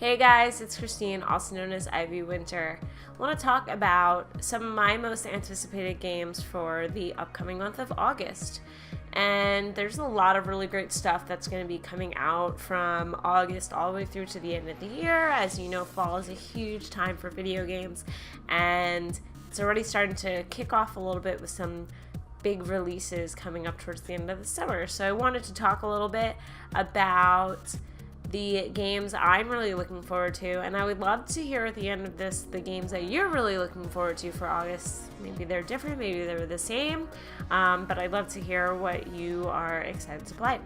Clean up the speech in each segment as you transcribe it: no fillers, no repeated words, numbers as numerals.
Hey guys, it's Christine, also known as IvyWinter. I want to talk about some of my most anticipated games for the upcoming month of August. And there's a lot of really great stuff that's going to be coming out from August all the way through to the end of the year. As you know, fall is a huge time for video games, and it's already starting to kick off a little bit with some big releases coming up towards the end of the summer. So I wanted to talk a little bit about the games I'm really looking forward to, and I would love to hear at the end of this the games that you're really looking forward to for August. Maybe they're different, maybe they're the same, but I'd love to hear what you are excited to play.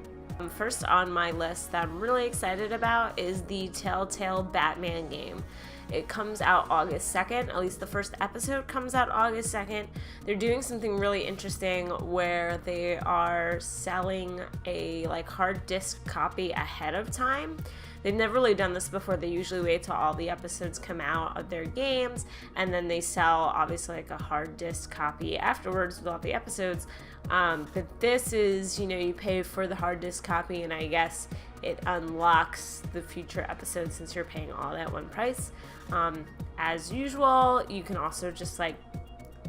First on my list that I'm really excited about is the Telltale Batman game. It comes out August 2nd, at least the first episode comes out August 2nd. They're doing something really interesting where they are selling a hard disk copy ahead of time. They've never really done this before. They usually wait till all the episodes come out of their games, and then they sell obviously a hard disk copy afterwards with all the episodes. But this is, you pay for the hard disk copy, and I guess it unlocks the future episodes since you're paying all at one price. As usual, you can also just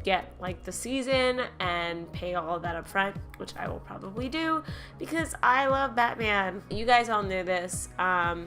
get the season and pay all of that up front, which I will probably do because I love Batman. You guys all know this,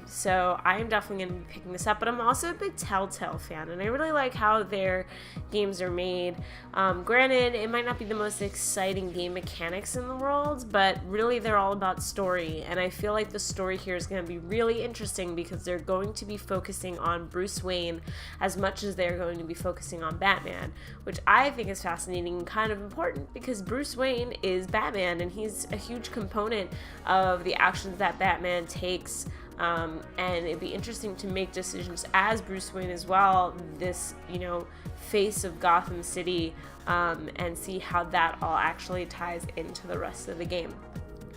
so I am definitely going to be picking this up, but I'm also a big Telltale fan, and I really like how their games are made. Granted, it might not be the most exciting game mechanics in the world, but really they're all about story, and I feel like the story here is going to be really interesting because they're going to be focusing on Bruce Wayne as much as they're going to be focusing on Batman, which I think is fascinating and kind of important because Bruce Wayne is Batman, and he's a huge component of the actions that Batman takes, and it'd be interesting to make decisions as Bruce Wayne as well, this face of Gotham City, and see how that all actually ties into the rest of the game.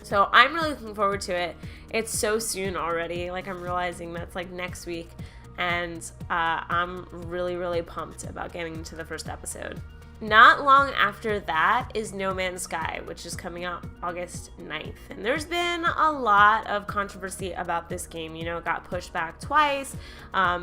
So I'm really looking forward to it. It's so soon already, I'm realizing that's next week, and I'm really pumped about getting into the first episode. Not long after that is No Man's Sky, which is coming out August 9th. And there's been a lot of controversy about this game. It got pushed back twice.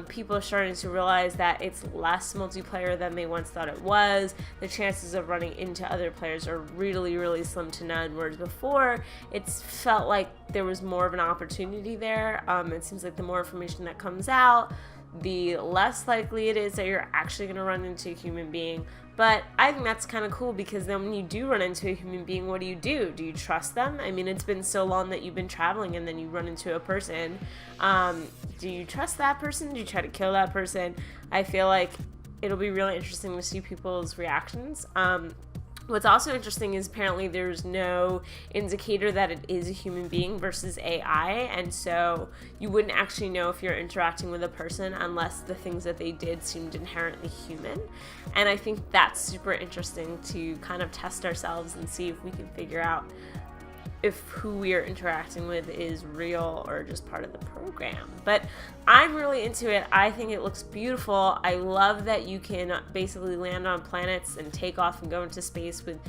People are starting to realize that it's less multiplayer than they once thought it was. The chances of running into other players are really slim to none, whereas before it felt like there was more of an opportunity there. It seems like the more information that comes out, the less likely it is that you're actually going to run into a human being. But I think that's kind of cool because then when you do run into a human being, what do? Do you trust them? I mean, it's been so long that you've been traveling and then you run into a person. Do you trust that person? Do you try to kill that person? I feel like it'll be really interesting to see people's reactions. What's also interesting is apparently there's no indicator that it is a human being versus AI, and so you wouldn't actually know if you're interacting with a person unless the things that they did seemed inherently human. And I think that's super interesting to kind of test ourselves and see if we can figure out if who we are interacting with is real or just part of the program. But I'm really into it. I think it looks beautiful. I love that you can basically land on planets and take off and go into space with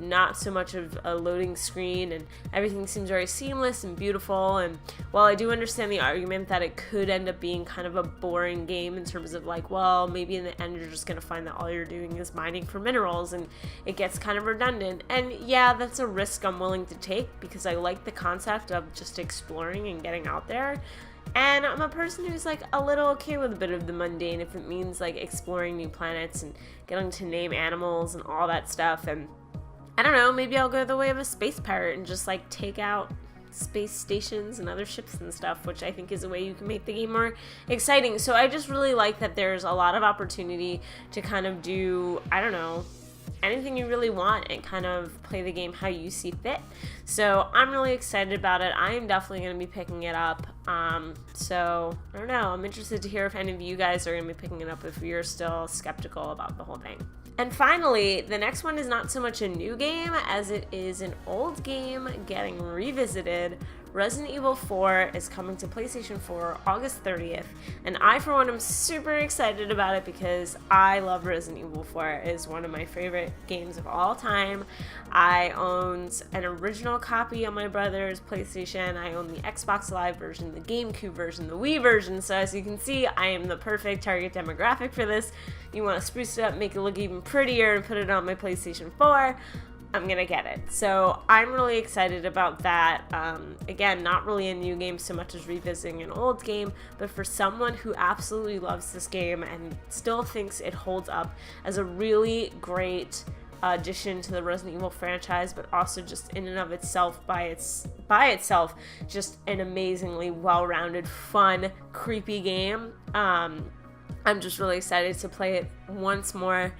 not so much of a loading screen, and everything seems very seamless and beautiful. And while I do understand the argument that it could end up being kind of a boring game in terms of maybe in the end you're just going to find that all you're doing is mining for minerals and it gets kind of redundant. And yeah, that's a risk I'm willing to take because I like the concept of just exploring and getting out there. And I'm a person who's a little okay with a bit of the mundane if it means exploring new planets and getting to name animals and all that stuff. And I don't know, maybe I'll go the way of a space pirate and just take out space stations and other ships and stuff, which I think is a way you can make the game more exciting. So I just really like that there's a lot of opportunity to kind of do, anything you really want and kind of play the game how you see fit. So I'm really excited about it. I am definitely going to be picking it up. So I don't know. I'm interested to hear if any of you guys are going to be picking it up if you're still skeptical about the whole thing. And finally, the next one is not so much a new game as it is an old game getting revisited, Resident Evil 4 is coming to PlayStation 4 August 30th, and I, for one, am super excited about it because I love Resident Evil 4. It is one of my favorite games of all time. I owned an original copy on my brother's PlayStation. I own the Xbox Live version, the GameCube version, the Wii version, so as you can see, I am the perfect target demographic for this. You want to spruce it up, make it look even prettier, and put it on my PlayStation 4, I'm gonna get it. So I'm really excited about that. Again, not really a new game so much as revisiting an old game, but for someone who absolutely loves this game and still thinks it holds up as a really great addition to the Resident Evil franchise, but also just in and of itself, by itself, just an amazingly well-rounded, fun, creepy game. I'm just really excited to play it once more,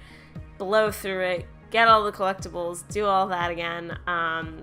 blow through it, get all the collectibles, do all that again.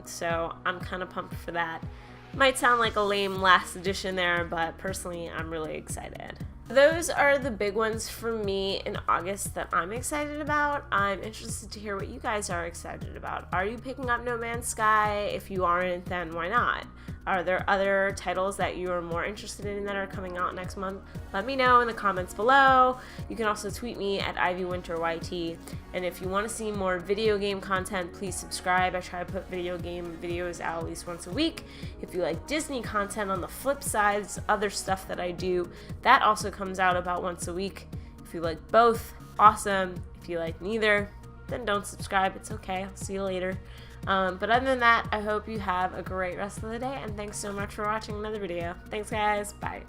So I'm kind of pumped for that. Might sound like a lame last edition there, but personally I'm really excited. Those are the big ones for me in August that I'm excited about. I'm interested to hear what you guys are excited about. Are you picking up No Man's Sky? If you aren't, then why not? Are there other titles that you are more interested in that are coming out next month? Let me know in the comments below. You can also tweet me at IvyWinterYT. And if you want to see more video game content, please subscribe. I try to put video game videos out at least once a week. If you like Disney content, on the flip side, other stuff that I do, that also comes out about once a week. If you like both, awesome. If you like neither, then don't subscribe. It's okay. I'll see you later. But other than that, I hope you have a great rest of the day, and thanks so much for watching another video. Thanks, guys. Bye.